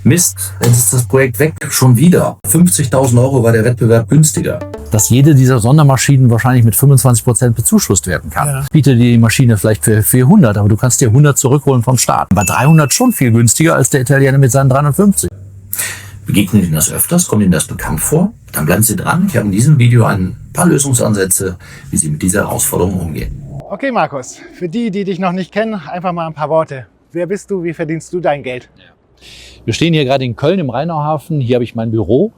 Mist, jetzt ist das Projekt weg, schon wieder. 50.000 € war der Wettbewerb günstiger. Dass jede dieser Sondermaschinen wahrscheinlich mit 25% bezuschusst werden kann. Ja. Biete dir die Maschine vielleicht für 400, aber du kannst dir 100 zurückholen vom Staat. Bei 300 schon viel günstiger als der Italiener mit seinen 350. Begegnen Ihnen das öfters? Kommt Ihnen das bekannt vor? Dann bleiben Sie dran. Ich habe in diesem Video ein paar Lösungsansätze, wie Sie mit dieser Herausforderung umgehen. Okay, Markus, für die dich noch nicht kennen, einfach mal ein paar Worte. Wer bist du? Wie verdienst du dein Geld? Wir stehen hier gerade in Köln im Rheinauhafen. Hier habe ich mein Büro.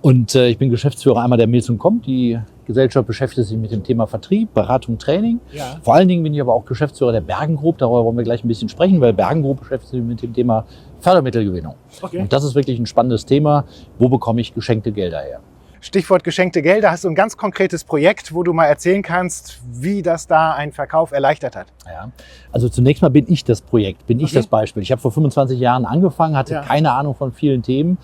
Und ich bin Geschäftsführer einmal der Mills & Comp. Die Gesellschaft beschäftigt sich mit dem Thema Vertrieb, Beratung, Training. Ja. Vor allen Dingen bin ich aber auch Geschäftsführer der Bergen Group. Darüber wollen wir gleich ein bisschen sprechen, weil Bergen Group beschäftigt sich mit dem Thema Fördermittelgewinnung. Okay. Und das ist wirklich ein spannendes Thema. Wo bekomme ich geschenkte Gelder her? Stichwort geschenkte Gelder. Hast du ein ganz konkretes Projekt, wo du mal erzählen kannst, wie das da einen Verkauf erleichtert hat? Ja, also zunächst mal bin ich das Projekt, bin ich das Beispiel. Ich habe vor 25 Jahren angefangen, hatte keine Ahnung von vielen Themen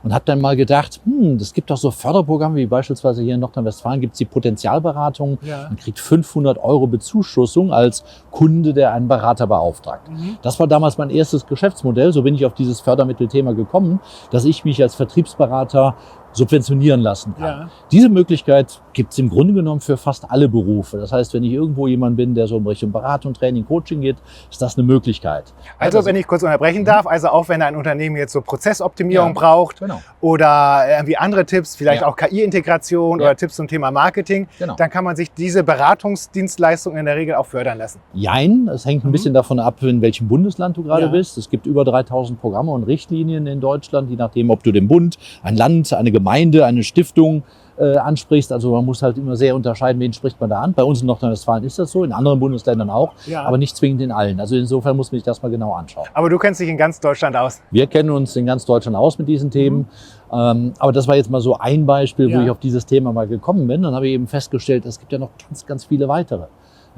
und habe dann mal gedacht, es gibt doch so Förderprogramme, wie beispielsweise hier in Nordrhein-Westfalen gibt es die Potenzialberatung. Man kriegt 500 € Bezuschussung als Kunde, der einen Berater beauftragt. Das war damals mein erstes Geschäftsmodell. So bin ich auf dieses Fördermittelthema gekommen, dass ich mich als Vertriebsberater subventionieren lassen kann. Ja. Diese Möglichkeit gibt es im Grunde genommen für fast alle Berufe. Das heißt, wenn ich irgendwo jemand bin, der so in Richtung Beratung, Training, Coaching geht, ist das eine Möglichkeit. Also wenn ich kurz unterbrechen darf, also auch wenn ein Unternehmen jetzt so Prozessoptimierung braucht oder irgendwie andere Tipps, vielleicht auch KI-Integration oder Tipps zum Thema Marketing, dann kann man sich diese Beratungsdienstleistungen in der Regel auch fördern lassen. Jein, es hängt ein bisschen davon ab, in welchem Bundesland du gerade bist. Es gibt über 3000 Programme und Richtlinien in Deutschland, je nachdem, ob du den Bund, ein Land, eine Gemeinde, eine Stiftung ansprichst. Also man muss halt immer sehr unterscheiden, wen spricht man da an. Bei uns in Nordrhein-Westfalen ist das so, in anderen Bundesländern auch, aber nicht zwingend in allen. Also insofern muss man sich das mal genau anschauen. Aber du kennst dich in ganz Deutschland aus? Wir kennen uns in ganz Deutschland aus mit diesen Themen. Aber das war jetzt mal so ein Beispiel, wo ich auf dieses Thema mal gekommen bin. Dann habe ich eben festgestellt, es gibt ja noch ganz, ganz viele weitere.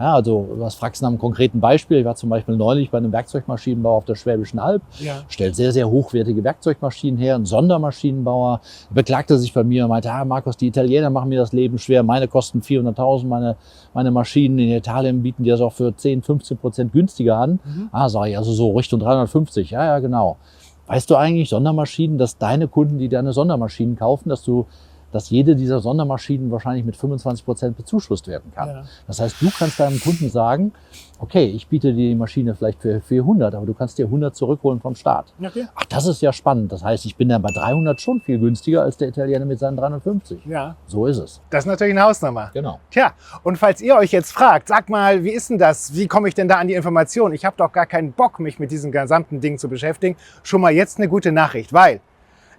Ja, also du fragst nach einem konkreten Beispiel. Ich war zum Beispiel neulich bei einem Werkzeugmaschinenbauer auf der Schwäbischen Alb, stellt sehr, sehr hochwertige Werkzeugmaschinen her, ein Sondermaschinenbauer, beklagte sich bei mir und meinte, Markus, die Italiener machen mir das Leben schwer, meine kosten 400.000, meine Maschinen in Italien bieten die das auch für 10-15% günstiger an. Sag ich, also so Richtung 350, ja, genau. Weißt du eigentlich, Sondermaschinen, dass deine Kunden, die deine Sondermaschinen kaufen, dass jede dieser Sondermaschinen wahrscheinlich mit 25% bezuschusst werden kann. Ja. Das heißt, du kannst deinem Kunden sagen, okay, ich biete dir die Maschine vielleicht für 400, aber du kannst dir 100 zurückholen vom Staat. Okay. Ach, das ist ja spannend. Das heißt, ich bin dann bei 300 schon viel günstiger als der Italiener mit seinen 350. Ja. So ist es. Das ist natürlich eine Hausnummer. Genau. Tja, und falls ihr euch jetzt fragt, sag mal, wie ist denn das? Wie komme ich denn da an die Information? Ich habe doch gar keinen Bock, mich mit diesem gesamten Ding zu beschäftigen. Schon mal jetzt eine gute Nachricht, weil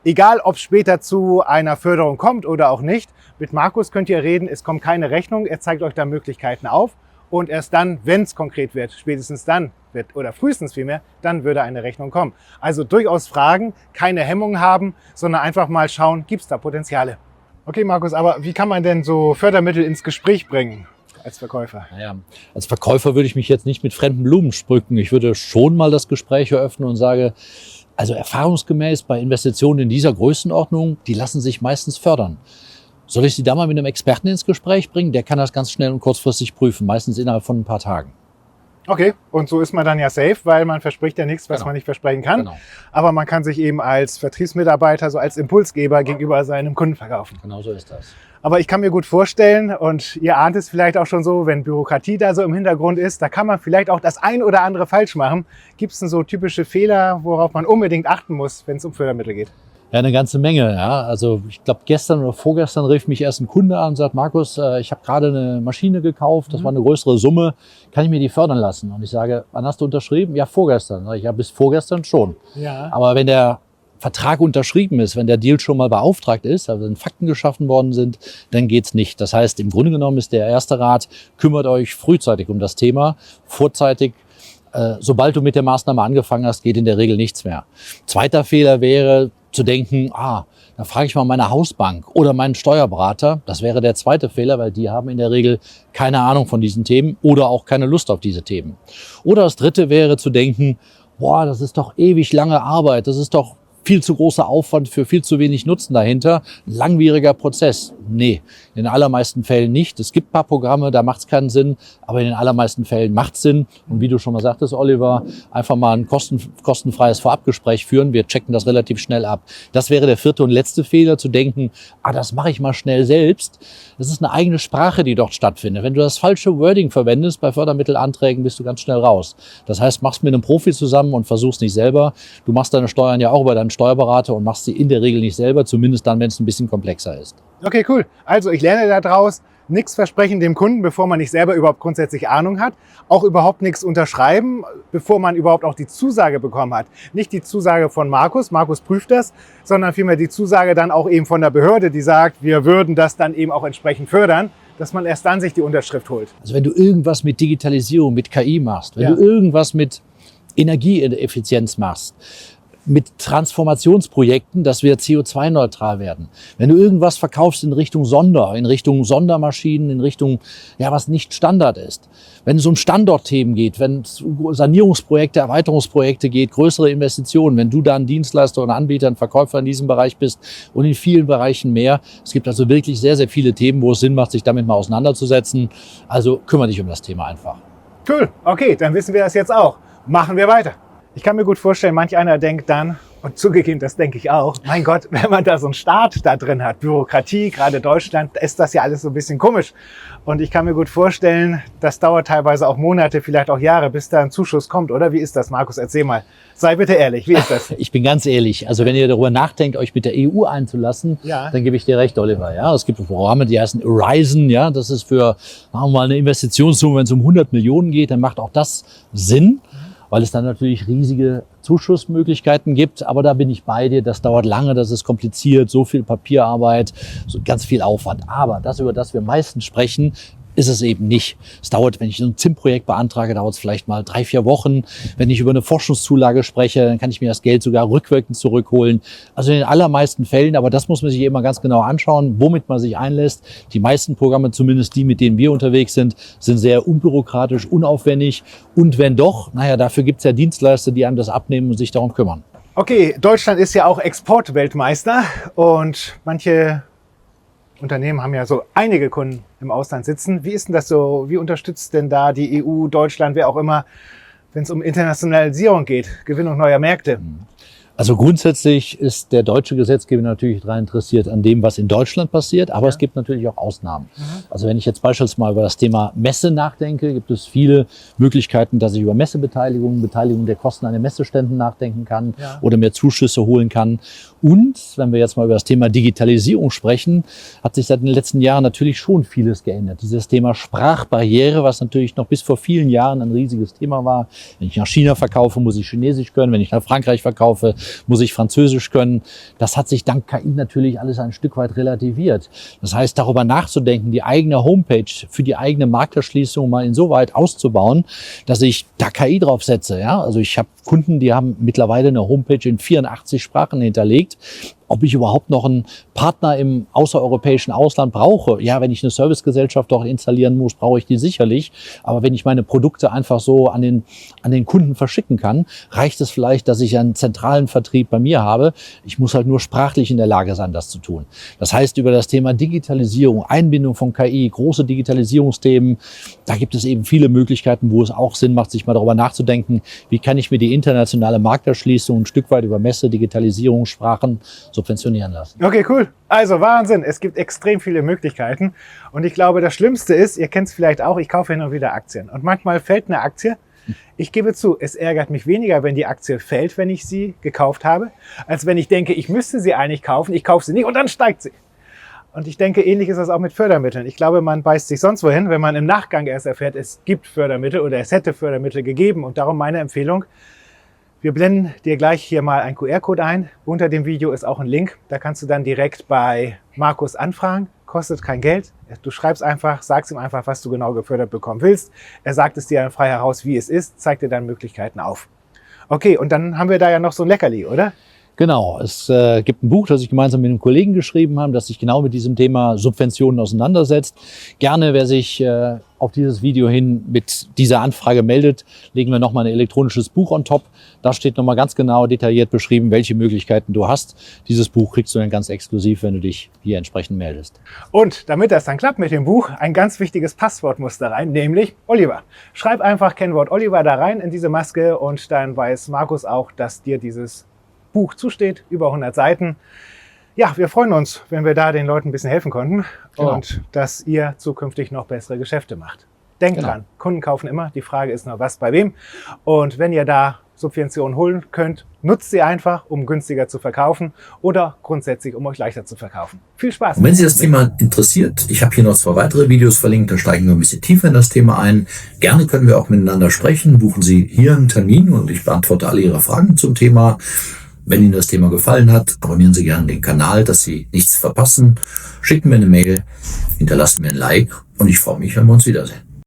egal, ob es später zu einer Förderung kommt oder auch nicht, mit Markus könnt ihr reden, es kommt keine Rechnung, er zeigt euch da Möglichkeiten auf und erst dann, wenn es konkret wird, spätestens dann wird, oder frühestens vielmehr, dann würde eine Rechnung kommen. Also durchaus fragen, keine Hemmungen haben, sondern einfach mal schauen, gibt es da Potenziale. Okay, Markus, aber wie kann man denn so Fördermittel ins Gespräch bringen als Verkäufer? Naja, als Verkäufer würde ich mich jetzt nicht mit fremden Blumen schmücken. Ich würde schon mal das Gespräch eröffnen und sage, also erfahrungsgemäß bei Investitionen in dieser Größenordnung, die lassen sich meistens fördern. Soll ich Sie da mal mit einem Experten ins Gespräch bringen? Der kann das ganz schnell und kurzfristig prüfen, meistens innerhalb von ein paar Tagen. Okay, und so ist man dann ja safe, weil man verspricht ja nichts, was man nicht versprechen kann. Genau. Aber man kann sich eben als Vertriebsmitarbeiter, so als Impulsgeber gegenüber seinem Kunden verkaufen. Genau so ist das. Aber ich kann mir gut vorstellen, und ihr ahnt es vielleicht auch schon so, wenn Bürokratie da so im Hintergrund ist, da kann man vielleicht auch das ein oder andere falsch machen. Gibt es denn so typische Fehler, worauf man unbedingt achten muss, wenn es um Fördermittel geht? Ja, eine ganze Menge. Ja. Also ich glaube, gestern oder vorgestern rief mich erst ein Kunde an und sagt, Markus, ich habe gerade eine Maschine gekauft, das war eine größere Summe, kann ich mir die fördern lassen? Und ich sage, wann hast du unterschrieben? Ja, vorgestern. Sag ich, ja, bis vorgestern schon. Ja. Aber wenn der Vertrag unterschrieben ist, wenn der Deal schon mal beauftragt ist, also wenn Fakten geschaffen worden sind, dann geht's nicht. Das heißt, im Grunde genommen ist der erste Rat, kümmert euch frühzeitig um das Thema, vorzeitig. Sobald du mit der Maßnahme angefangen hast, geht in der Regel nichts mehr. Zweiter Fehler wäre zu denken, da frage ich mal meine Hausbank oder meinen Steuerberater. Das wäre der zweite Fehler, weil die haben in der Regel keine Ahnung von diesen Themen oder auch keine Lust auf diese Themen. Oder das dritte wäre zu denken, das ist doch ewig lange Arbeit, das ist doch viel zu großer Aufwand für viel zu wenig Nutzen dahinter. Ein langwieriger Prozess. Nee, In den allermeisten Fällen nicht. Es gibt ein paar Programme, da macht es keinen Sinn, aber in den allermeisten Fällen macht es Sinn. Und wie du schon mal sagtest, Oliver, einfach mal ein kostenfreies Vorabgespräch führen. Wir checken das relativ schnell ab. Das wäre der vierte und letzte Fehler, zu denken, das mache ich mal schnell selbst. Das ist eine eigene Sprache, die dort stattfindet. Wenn du das falsche Wording verwendest bei Fördermittelanträgen, bist du ganz schnell raus. Das heißt, machst mit einem Profi zusammen und versuchst nicht selber. Du machst deine Steuern ja auch über deinen Steuerberater und machst sie in der Regel nicht selber, zumindest dann, wenn es ein bisschen komplexer ist. Okay, cool. Also ich lerne daraus, nichts versprechen dem Kunden, bevor man nicht selber überhaupt grundsätzlich Ahnung hat. Auch überhaupt nichts unterschreiben, bevor man überhaupt auch die Zusage bekommen hat. Nicht die Zusage von Markus prüft das, sondern vielmehr die Zusage dann auch eben von der Behörde, die sagt, wir würden das dann eben auch entsprechend fördern, dass man erst dann sich die Unterschrift holt. Also wenn du irgendwas mit Digitalisierung, mit KI machst, wenn du irgendwas mit Energieeffizienz machst, mit Transformationsprojekten, dass wir CO2-neutral werden. Wenn du irgendwas verkaufst in Richtung Sondermaschinen, in Richtung, was nicht Standard ist. Wenn es um Standortthemen geht, wenn es um Sanierungsprojekte, Erweiterungsprojekte geht, größere Investitionen, wenn du da ein Dienstleister oder Anbieter, ein Verkäufer in diesem Bereich bist und in vielen Bereichen mehr. Es gibt also wirklich sehr, sehr viele Themen, wo es Sinn macht, sich damit mal auseinanderzusetzen. Also kümmere dich um das Thema einfach. Cool, okay, dann wissen wir das jetzt auch. Machen wir weiter. Ich kann mir gut vorstellen, manch einer denkt dann, und zugegeben, das denke ich auch, mein Gott, wenn man da so einen Staat da drin hat, Bürokratie, gerade Deutschland, ist das ja alles so ein bisschen komisch. Und ich kann mir gut vorstellen, das dauert teilweise auch Monate, vielleicht auch Jahre, bis da ein Zuschuss kommt, oder? Wie ist das, Markus? Erzähl mal. Sei bitte ehrlich, wie ist das? Ich bin ganz ehrlich. Also wenn ihr darüber nachdenkt, euch mit der EU einzulassen, dann gebe ich dir recht, Oliver. Ja, es gibt Programme, die heißen Horizon. Ja, das ist für, sagen wir mal, eine Investitionssumme, wenn es um 100 Millionen geht, dann macht auch das Sinn, weil es dann natürlich riesige Zuschussmöglichkeiten gibt. Aber da bin ich bei dir, das dauert lange, das ist kompliziert, so viel Papierarbeit, so ganz viel Aufwand. Aber das, über das wir meistens sprechen, ist es eben nicht. Es dauert, wenn ich ein ZIM-Projekt beantrage, dauert es vielleicht mal 3-4 Wochen. Wenn ich über eine Forschungszulage spreche, dann kann ich mir das Geld sogar rückwirkend zurückholen. Also in den allermeisten Fällen, aber das muss man sich immer ganz genau anschauen, womit man sich einlässt. Die meisten Programme, zumindest die, mit denen wir unterwegs sind sehr unbürokratisch, unaufwendig. Und wenn doch, dafür gibt es ja Dienstleister, die einem das abnehmen und sich darum kümmern. Okay, Deutschland ist ja auch Exportweltmeister und manche Unternehmen haben ja so einige Kunden im Ausland sitzen. Wie ist denn das so? Wie unterstützt denn da die EU, Deutschland, wer auch immer, wenn es um Internationalisierung geht, Gewinnung neuer Märkte? Also grundsätzlich ist der deutsche Gesetzgeber natürlich daran interessiert an dem, was in Deutschland passiert, aber es gibt natürlich auch Ausnahmen. Also wenn ich jetzt beispielsweise mal über das Thema Messe nachdenke, gibt es viele Möglichkeiten, dass ich über Messebeteiligung, Beteiligung der Kosten an den Messeständen nachdenken kann oder mehr Zuschüsse holen kann. Und wenn wir jetzt mal über das Thema Digitalisierung sprechen, hat sich seit den letzten Jahren natürlich schon vieles geändert. Dieses Thema Sprachbarriere, was natürlich noch bis vor vielen Jahren ein riesiges Thema war. Wenn ich nach China verkaufe, muss ich Chinesisch können. Wenn ich nach Frankreich verkaufe, muss ich Französisch können. Das hat sich dank KI natürlich alles ein Stück weit relativiert. Das heißt, darüber nachzudenken, die eigene Homepage für die eigene Markterschließung mal insoweit auszubauen, dass ich da KI draufsetze. Ja? Also ich habe Kunden, die haben mittlerweile eine Homepage in 84 Sprachen hinterlegt. Ob ich überhaupt noch einen Partner im außereuropäischen Ausland brauche. Ja, wenn ich eine Servicegesellschaft dort installieren muss, brauche ich die sicherlich. Aber wenn ich meine Produkte einfach so an den Kunden verschicken kann, reicht es vielleicht, dass ich einen zentralen Vertrieb bei mir habe. Ich muss halt nur sprachlich in der Lage sein, das zu tun. Das heißt, über das Thema Digitalisierung, Einbindung von KI, große Digitalisierungsthemen, da gibt es eben viele Möglichkeiten, wo es auch Sinn macht, sich mal darüber nachzudenken, wie kann ich mir die internationale Markterschließung ein Stück weit über Messe, Digitalisierung, Sprachen subventionieren lassen. Okay, cool. Also Wahnsinn. Es gibt extrem viele Möglichkeiten. Und ich glaube, das Schlimmste ist, ihr kennt es vielleicht auch, ich kaufe hin und wieder Aktien. Und manchmal fällt eine Aktie. Ich gebe zu, es ärgert mich weniger, wenn die Aktie fällt, wenn ich sie gekauft habe, als wenn ich denke, ich müsste sie eigentlich kaufen. Ich kaufe sie nicht und dann steigt sie. Und ich denke, ähnlich ist das auch mit Fördermitteln. Ich glaube, man beißt sich sonst wohin, wenn man im Nachgang erst erfährt, es gibt Fördermittel oder es hätte Fördermittel gegeben. Und darum meine Empfehlung, wir blenden dir gleich hier mal einen QR-Code ein. Unter dem Video ist auch ein Link. Da kannst du dann direkt bei Markus anfragen. Kostet kein Geld. Du schreibst einfach, sagst ihm einfach, was du genau gefördert bekommen willst. Er sagt es dir dann frei heraus, wie es ist, zeigt dir dann Möglichkeiten auf. Okay, und dann haben wir da ja noch so ein Leckerli, oder? Genau, es gibt ein Buch, das ich gemeinsam mit einem Kollegen geschrieben habe, das sich genau mit diesem Thema Subventionen auseinandersetzt. Gerne, wer sich auf dieses Video hin mit dieser Anfrage meldet, legen wir nochmal ein elektronisches Buch on top. Da steht nochmal ganz genau detailliert beschrieben, welche Möglichkeiten du hast. Dieses Buch kriegst du dann ganz exklusiv, wenn du dich hier entsprechend meldest. Und damit das dann klappt mit dem Buch, ein ganz wichtiges Passwort muss da rein, nämlich Oliver. Schreib einfach Kennwort Oliver da rein in diese Maske und dann weiß Markus auch, dass dir dieses Buch zusteht, über 100 Seiten. Ja, wir freuen uns, wenn wir da den Leuten ein bisschen helfen konnten und dass ihr zukünftig noch bessere Geschäfte macht. Denkt dran, Kunden kaufen immer. Die Frage ist nur, was bei wem. Und wenn ihr da Subventionen holen könnt, nutzt sie einfach, um günstiger zu verkaufen oder grundsätzlich, um euch leichter zu verkaufen. Viel Spaß! Und wenn Sie das Thema interessiert, ich habe hier noch 2 weitere Videos verlinkt, da steigen wir ein bisschen tiefer in das Thema ein. Gerne können wir auch miteinander sprechen. Buchen Sie hier einen Termin und ich beantworte alle Ihre Fragen zum Thema. Wenn Ihnen das Thema gefallen hat, abonnieren Sie gerne den Kanal, dass Sie nichts verpassen. Schicken mir eine Mail, hinterlassen mir ein Like und ich freue mich, wenn wir uns wiedersehen.